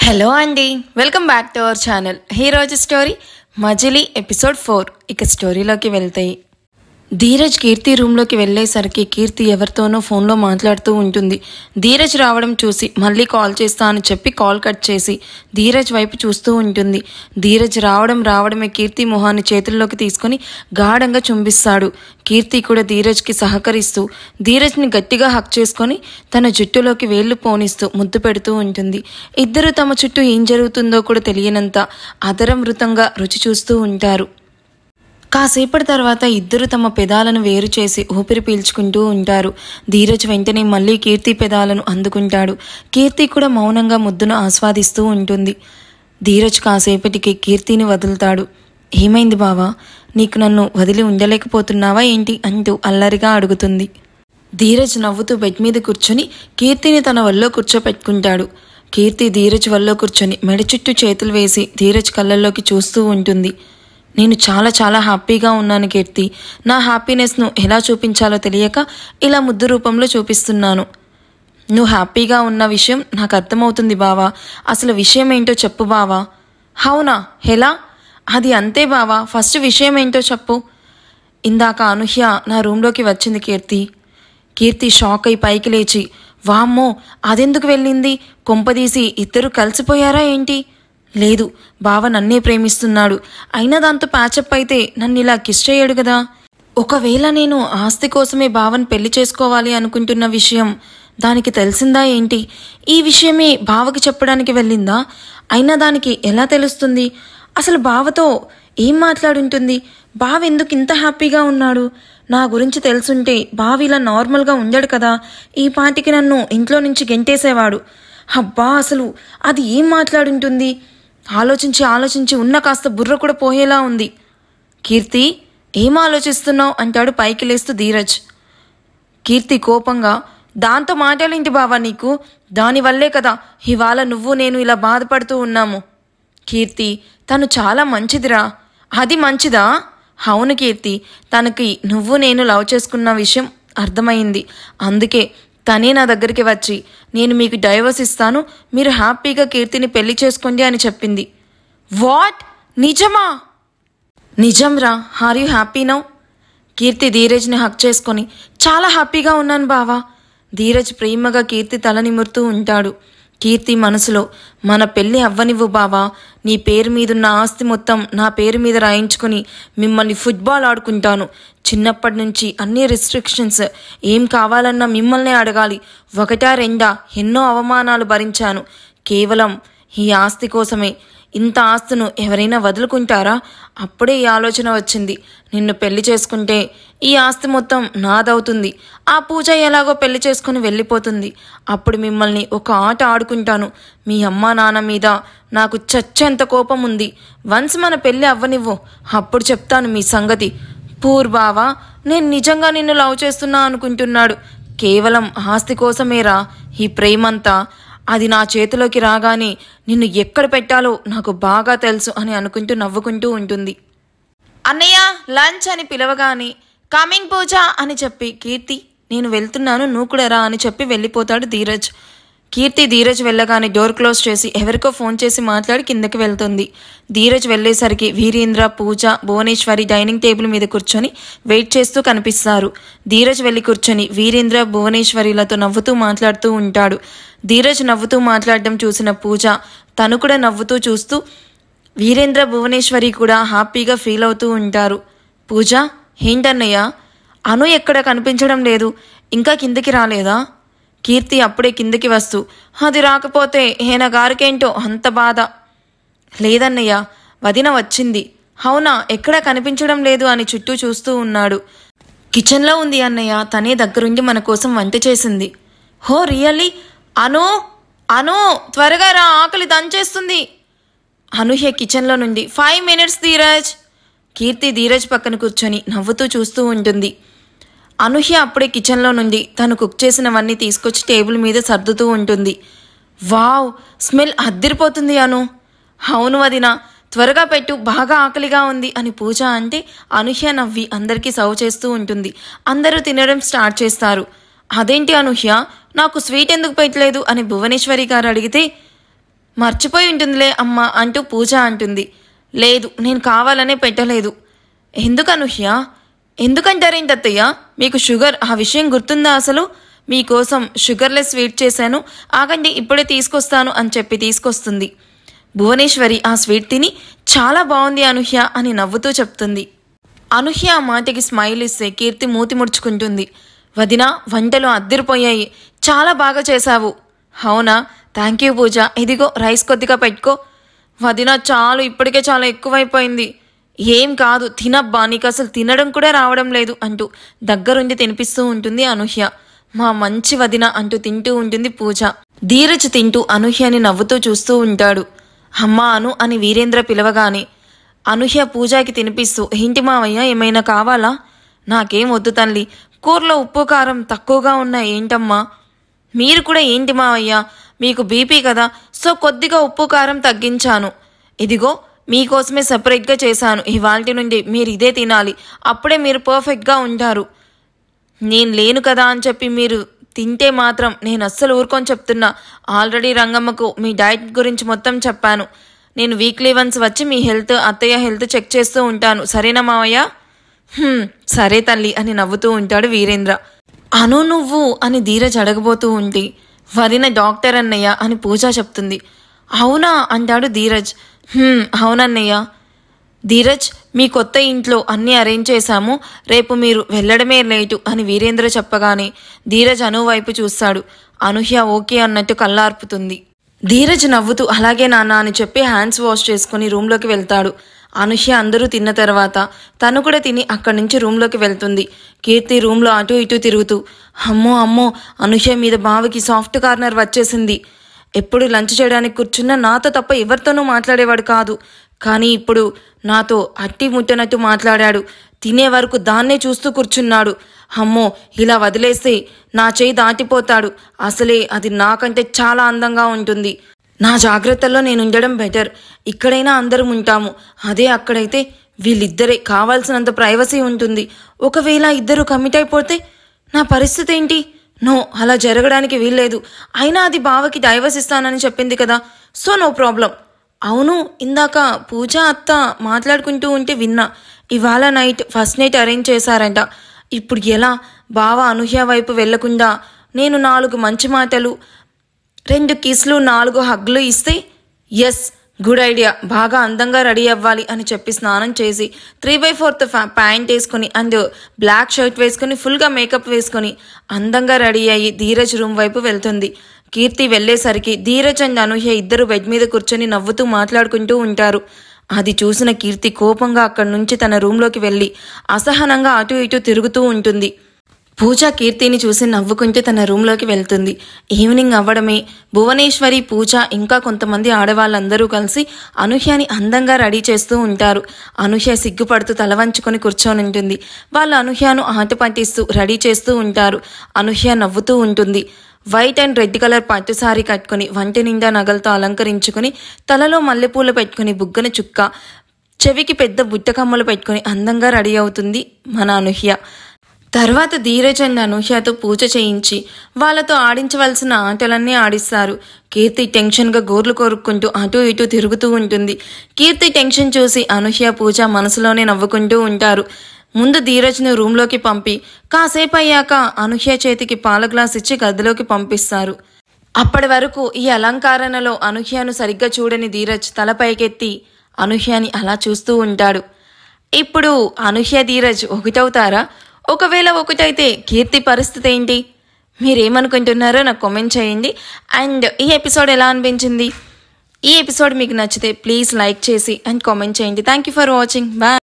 Hello అండి, welcome back to our channel. ఈ రోజు స్టోరీ మజిలీ ఎపిసోడ్ 4. ఇక స్టోరీలోకి వెళ్తాయి. ధీరజ్ కీర్తి రూమ్లోకి వెళ్ళేసరికి కీర్తి ఎవరితోనో ఫోన్లో మాట్లాడుతూ ఉంటుంది. ధీరజ్ రావడం చూసి మళ్ళీ కాల్ చేస్తా అని చెప్పి కాల్ కట్ చేసి ధీరజ్ వైపు చూస్తూ ఉంటుంది. ధీరజ్ రావడమే కీర్తి మొహాన్ని చేతుల్లోకి తీసుకుని గాఢంగా చుంబిస్తాడు. కీర్తి కూడా ధీరజ్కి సహకరిస్తూ ధీరజ్ని గట్టిగా హక్ చేసుకొని తన జుట్టులోకి వేళ్లు పోనిస్తూ ముద్దు పెడుతూ ఉంటుంది. ఇద్దరు తమ చుట్టూ ఏం జరుగుతుందో కూడా తెలియనంత అధరమృతంగా రుచి చూస్తూ ఉంటారు. కాసేపటి తర్వాత ఇద్దరు తమ పెదాలను వేరు చేసి ఊపిరి పీల్చుకుంటూ ఉంటారు. ధీరజ్ వెంటనే మళ్ళీ కీర్తి పెదాలను అందుకుంటాడు. కీర్తి కూడా మౌనంగా ముద్దును ఆస్వాదిస్తూ ఉంటుంది. ధీరజ్ కాసేపటికి కీర్తిని వదులుతాడు. ఏమైంది బావా, నీకు నన్ను వదిలి ఉండలేకపోతున్నావా ఏంటి అంటూ అల్లరిగా అడుగుతుంది. ధీరజ్ నవ్వుతూ బెడ్ మీద కూర్చొని కీర్తిని తన వల్లో కూర్చోపెట్టుకుంటాడు. కీర్తి ధీరజ్ వల్లో కూర్చొని మెడ చుట్టూ చేతులు వేసి ధీరజ్ కళ్ళల్లోకి చూస్తూ ఉంటుంది. నేను చాలా హ్యాపీగా ఉన్నాను కీర్తి. నా హ్యాపీనెస్ను ఎలా చూపించాలో తెలియక ఇలా ముద్దు రూపంలో చూపిస్తున్నాను. నువ్వు హ్యాపీగా ఉన్న విషయం నాకు అర్థమవుతుంది బావా. అసలు విషయం ఏంటో చెప్పు బావా. అవునా, ఎలా? అది అంతే బావా, ఫస్ట్ విషయం ఏంటో చెప్పు. ఇందాక అనూహ్య నా రూమ్లోకి వచ్చింది కీర్తి. కీర్తి షాక్ అయి పైకి లేచి, వామ్మో అదెందుకు వెళ్ళింది? కొంపదీసి ఇద్దరు కలిసిపోయారా ఏంటి? లేదు, బావ నన్నే ప్రేమిస్తున్నాడు. అయినా దాంతో ప్యాచప్ అయితే నన్ను ఇలా కిస్ చేయడు కదా. ఒకవేళ నేను ఆస్తి కోసమే బావని పెళ్లి చేసుకోవాలి అనుకుంటున్న విషయం దానికి తెలిసిందా ఏంటి? ఈ విషయమే బావకి చెప్పడానికి వెళ్ళిందా? అయినా దానికి ఎలా తెలుస్తుంది? అసలు బావతో ఏం మాట్లాడుంటుంది? బావ ఎందుకు ఇంత హ్యాపీగా ఉన్నాడు? నా గురించి తెలుసుంటే బావ ఇలా నార్మల్గా ఉండడు కదా. ఈ పాటికి నన్ను ఇంట్లో నుంచి గెంటేసేవాడు. అబ్బా, అసలు అది ఏం మాట్లాడుంటుంది? ఆలోచించి ఉన్న కాస్త బుర్ర కూడా పోయేలా ఉంది. కీర్తి, ఏం ఆలోచిస్తున్నావు అంటాడు పైకి లేస్తూ ధీరజ్. కీర్తి కోపంగా, దాంతో మాట్లాడేంటి బావా నీకు? దానివల్లే కదా ఇవాళ నువ్వు నేను ఇలా బాధపడుతూ ఉన్నాము. కీర్తి, తను చాలా మంచిదిరా. అది మంచిదా? అవును కీర్తి, తనకి నువ్వు నేను లవ్ చేసుకున్న విషయం అర్థమైంది. అందుకే తనే నా దగ్గరికి వచ్చి నేను మీకు డైవర్స్ ఇస్తాను, మీరు హ్యాపీగా కీర్తిని పెళ్లి చేసుకోండి అని చెప్పింది. వాట్? నిజమా? నిజంరా. Are you happy now? Keerthi ధీరజ్ని హక్ చేసుకొని, చాలా హ్యాపీగా ఉన్నాను బావా. ధీరజ్ ప్రేమగా కీర్తి తల నిమురుతూ ఉంటాడు. కీర్తి మనసులో, మన పెళ్ళి అవ్వనివ్వు బావా. నీ పేరు మీదున్న ఆస్తి మొత్తం నా పేరు మీద రాయించుకుని మిమ్మల్ని ఫుట్బాల్ ఆడుకుంటాను. చిన్నప్పటి నుంచి అన్ని రిస్ట్రిక్షన్స్, ఏం కావాలన్నా మిమ్మల్నే అడగాలి. ఒకటా రెండా ఎన్నో అవమానాలు భరించాను కేవలం ఈ ఆస్తి కోసమే. ఇంత ఆస్తును ఎవరైనా వదులుకుంటారా? అప్పుడే ఈ ఆలోచన వచ్చింది. నిన్ను పెళ్లి చేసుకుంటే ఈ ఆస్తి మొత్తం నాదవుతుంది. ఆ పూజ ఎలాగో పెళ్లి చేసుకుని వెళ్ళిపోతుంది. అప్పుడు మిమ్మల్ని ఒక ఆట ఆడుకుంటాను. మీ అమ్మా నాన్న మీద నాకు చచ్చేంత కోపం ఉంది. వన్స్ మన పెళ్ళి అవ్వనివ్వు, అప్పుడు చెప్తాను మీ సంగతి. పూర్ బావా, నేను నిజంగా నిన్ను లవ్ చేస్తున్నా అనుకుంటున్నాడు. కేవలం ఆస్తి కోసమేరా ఈ ప్రేమంతా. అది నా చేతిలోకి రాగానే నిన్ను ఎక్కడ పెట్టాలో నాకు బాగా తెలుసు అని అనుకుంటూ నవ్వుకుంటూ ఉంటుంది. అన్నయ్య లంచ్ అని పిలవగానే కమింగ్ పూజ అని చెప్పి కీర్తి, నేను వెళ్తున్నాను నువ్వు కూడా రా అని చెప్పి వెళ్ళిపోతాడు ధీరజ్. కీర్తి ధీరజ్ వెళ్ళగానే డోర్ క్లోజ్ చేసి ఎవరికో ఫోన్ చేసి మాట్లాడి కిందకి వెళ్తుంది. ధీరజ్ వెళ్ళేసరికి వీరేంద్ర, పూజ, భువనేశ్వరి డైనింగ్ టేబుల్ మీద కూర్చొని వెయిట్ చేస్తూ కనిపిస్తారు. ధీరజ్ వెళ్ళి కూర్చొని వీరేంద్ర, భువనేశ్వరిలతో నవ్వుతూ మాట్లాడుతూ ఉంటాడు. ధీరజ్ నవ్వుతూ మాట్లాడడం చూసిన పూజ తను కూడా నవ్వుతూ చూస్తూ వీరేంద్ర, భువనేశ్వరి కూడా హ్యాపీగా ఫీల్ అవుతూ ఉంటారు. పూజ, ఏంటన్నయ్య అను ఎక్కడ కనిపించడం లేదు, ఇంకా కిందకి రాలేదా? కీర్తి అప్పుడే కిందకి వస్తూ, అది రాకపోతే ఈయన గారికేంటో అంత బాధ. లేదన్నయ్య, వదిన వచ్చింది. అవునా, ఎక్కడా కనిపించడం లేదు అని చుట్టూ చూస్తూ ఉన్నాడు. కిచెన్లో ఉంది అన్నయ్య, తనే దగ్గరుండి మన కోసం వంట చేసింది. హో రియల్లీ? అను అను త్వరగా రా, ఆకలి దంచేస్తుంది. అనూహ్య కిచెన్లో నుండి 5 minutes ధీరజ్. కీర్తి ధీరజ్ పక్కన కూర్చొని నవ్వుతూ చూస్తూ ఉంటుంది. అనూహ్య అప్పుడే కిచెన్లో నుండి తను కుక్ చేసినవన్నీ తీసుకొచ్చి టేబుల్ మీద సర్దుతూ ఉంటుంది. వావ్, స్మెల్ అద్దిరిపోతుంది అను. అవును వదిన, త్వరగా పెట్టు, బాగా ఆకలిగా ఉంది అని పూజ అంటే అనూహ్య నవ్వి అందరికీ సర్వ్ చేస్తూ ఉంటుంది. అందరూ తినడం స్టార్ట్ చేస్తారు. అదేంటి అనూహ్య, నాకు స్వీట్ ఎందుకు పెట్టలేదు అని భువనేశ్వరి గారు అడిగితే, మర్చిపోయి ఉంటుందిలే అమ్మ అంటూ పూజ అంటుంది. లేదు, నేను కావాలనే పెట్టలేదు. ఎందుకు అనూహ్య? ఎందుకంటారేంటి అత్తయ్య? మీకు షుగర్, ఆ విషయం గుర్తుందా అసలు? మీకోసం షుగర్లెస్ స్వీట్ చేశాను, ఆగండి ఇప్పుడే తీసుకొస్తాను అని చెప్పి తీసుకొస్తుంది. భువనేశ్వరి ఆ స్వీట్ తిని చాలా బాగుంది అనూహ్య అని నవ్వుతూ చెప్తుంది. అనూహ్య ఆ మాటకి స్మైల్ ఇస్తే కీర్తి మూతి ముడుచుకుంటుంది. వదినా, వంటలు అద్దిరిపోయాయి, చాలా బాగా చేశావు. అవునా, థ్యాంక్ యూ పూజ, ఇదిగో రైస్ కొద్దిగా పెట్టుకో. వదినా, చాలు, ఇప్పటికే చాలా ఎక్కువైపోయింది. ఏం కాదు, తినబ్బా, నీకు అసలు తినడం కూడా రావడం లేదు అంటూ దగ్గరుండి తినిపిస్తూ ఉంటుంది అనూహ్య. మా మంచి వదిన అంటూ తింటూ ఉంటుంది పూజ. ధీరజ్ తింటూ అనూహ్యని నవ్వుతూ చూస్తూ ఉంటాడు. అమ్మా అను అని వీరేంద్ర పిలవగానే అనూహ్య పూజకి తినిపిస్తూ, ఏంటి మావయ్య, ఏమైనా కావాలా? నాకేం వద్దు తల్లి, కూరలో ఉప్పు కారం తక్కువగా ఉన్నాయి ఏంటమ్మా? మీరు కూడా ఏంటి మావయ్య, మీకు బీపీ కదా, సో కొద్దిగా ఉప్పు కారం తగ్గించాను. ఇదిగో మీకోసమే సపరేట్గా చేశాను, ఇవాల్టి నుండి మీరు ఇదే తినాలి, అప్పుడే మీరు పర్ఫెక్ట్గా ఉంటారు. నేను లేను కదా అని చెప్పి మీరు తింటే మాత్రం నేను అస్సలు ఊరుకొని చెప్తున్నా. ఆల్రెడీ రంగమ్మకు మీ డైట్ గురించి మొత్తం చెప్పాను. నేను వీక్లీ వన్స్ వచ్చి మీ హెల్త్, అత్తయ్య హెల్త్ చెక్ చేస్తూ ఉంటాను, సరేనా మావయ్య? సరే తల్లి అని నవ్వుతూ ఉంటాడు వీరేంద్ర. అను నువ్వు అని ధీరజ్ అడగబోతూ ఉంటే, వదిన డాక్టర్ అన్నయ్య అని పూజ చెప్తుంది. అవునా అంటాడు ధీరజ్. అవునన్నయ్య. ధీరజ్, మీ కొత్త ఇంట్లో అన్నీ అరేంజ్ చేశాము, రేపు మీరు వెళ్ళడమే లేటు అని వీరేంద్ర చెప్పగానే ధీరజ్ అను వైపు చూస్తాడు. అనూహ్య ఓకే అన్నట్టు కళ్ళార్పుతుంది. ధీరజ్ నవ్వుతూ అలాగే నాన్న అని చెప్పి హ్యాండ్స్ వాష్ చేసుకుని రూమ్లోకి వెళ్తాడు. అనూహ్య అందరూ తిన్న తర్వాత తను కూడా తిని అక్కడి నుంచి రూమ్లోకి వెళ్తుంది. కీర్తి రూమ్లో అటు ఇటు తిరుగుతూ, అమ్మో అమ్మో, అనూహ్య మీద బావకి సాఫ్ట్ కార్నర్ వచ్చేసింది. ఎప్పుడు లంచ్ చేయడానికి కూర్చున్నా నాతో తప్ప ఎవరితోనూ మాట్లాడేవాడు కాదు, కానీ ఇప్పుడు నాతో అట్టి ముట్టనట్టు మాట్లాడాడు. తినే వరకు దాన్నే చూస్తూ కూర్చున్నాడు. అమ్మో, ఇలా వదిలేస్తే నా చేయి దాటిపోతాడు. అసలే అది నాకంటే చాలా అందంగా ఉంటుంది. నా జాగ్రత్తల్లో నేను ఉండడం బెటర్. ఇక్కడైనా అందరం ఉంటాము, అదే అక్కడైతే వీళ్ళిద్దరే, కావాల్సినంత ప్రైవసీ ఉంటుంది. ఒకవేళ ఇద్దరు కమిట్ అయిపోతే నా పరిస్థితి ఏంటి? నో, అలా జరగడానికి వీల్లేదు. అయినా అది బావకి డైవర్స్ ఇస్తానని చెప్పింది కదా, సో నో ప్రాబ్లం. అవును, ఇందాక పూజ అత్త మాట్లాడుకుంటూ ఉంటే విన్నా, ఇవాళ నైట్ ఫస్ట్ నైట్ అరేంజ్ చేశారంట. ఇప్పుడు ఎలా? బావ అనూహ్య వైపు వెళ్లకుండా నేను 4 మంచి మాటలు, 2 కిస్లు, 4 హగ్లు ఇస్తే, ఎస్ గుడ్ ఐడియా, బాగా అందంగా రెడీ అవ్వాలి అని చెప్పి స్నానం చేసి 3/4 ప్యాంట్ వేసుకుని అండ్ బ్లాక్ షర్ట్ వేసుకుని ఫుల్గా మేకప్ వేసుకొని అందంగా రెడీ అయ్యి ధీరజ్ రూమ్ వైపు వెళ్తుంది. కీర్తి వెళ్ళేసరికి ధీరజ్ అండ్ అనూహ్య ఇద్దరు బెడ్ మీద కూర్చొని నవ్వుతూ మాట్లాడుకుంటూ ఉంటారు. అది చూసిన కీర్తి కోపంగా అక్కడి నుంచి తన రూమ్లోకి వెళ్ళి అసహనంగా అటు ఇటు తిరుగుతూ ఉంటుంది. పూజ కీర్తిని చూసి నవ్వుకుంటూ తన రూమ్లోకి వెళ్తుంది. ఈవినింగ్ అవ్వడమే భువనేశ్వరి, పూజ ఇంకా కొంతమంది ఆడవాళ్ళందరూ కలిసి అనూహ్యని అందంగా రెడీ చేస్తూ ఉంటారు. అనూహ్య సిగ్గుపడుతూ తల వంచుకొని కూర్చొని ఉంటుంది. వాళ్ళు అనూహ్యను ఆట పట్టిస్తూ రెడీ చేస్తూ ఉంటారు. అనూహ్య నవ్వుతూ ఉంటుంది. వైట్ అండ్ రెడ్ కలర్ పట్టు సారీ కట్టుకుని వంటి నిండా నగలతో అలంకరించుకుని తలలో మల్లెపూలు పెట్టుకుని బుగ్గన చుక్క, చెవికి పెద్ద బుట్టకమ్మలు పెట్టుకుని అందంగా రెడీ అవుతుంది మన అనూహ్య. తర్వాత ధీరజ్ అండ్ అనూహ్యతో పూజ చేయించి వాళ్ళతో ఆడించవలసిన ఆటలన్నీ ఆడిస్తారు. కీర్తి టెన్షన్గా గోర్లు కొరుక్కుంటూ అటు ఇటు తిరుగుతూ ఉంటుంది. కీర్తి టెన్షన్ చూసి అనూహ్య, పూజ మనసులోనే నవ్వుకుంటూ ఉంటారు. ముందు ధీరజ్ను రూమ్లోకి పంపి కాసేపు అయ్యాక అనూహ్య చేతికి పాల గ్లాస్ ఇచ్చి గదిలోకి పంపిస్తారు. అప్పటి వరకు ఈ అలంకరణలో అనూహ్యను సరిగ్గా చూడని ధీరజ్ తల పైకెత్తి అనూహ్యని అలా చూస్తూ ఉంటాడు. ఇప్పుడు అనూహ్య, ధీరజ్ ఒకటవుతారా? ఒకవేళ ఒకటైతే కీర్తి పరిస్థితి ఏంటి? మీరేమనుకుంటున్నారో నాకు కామెంట్ చేయండి. అండ్ ఈ ఎపిసోడ్ ఎలా అనిపించింది? ఈ ఎపిసోడ్ మీకు నచ్చితే ప్లీజ్ లైక్ చేసి అండ్ కామెంట్ చేయండి. Thank you for watching. Bye.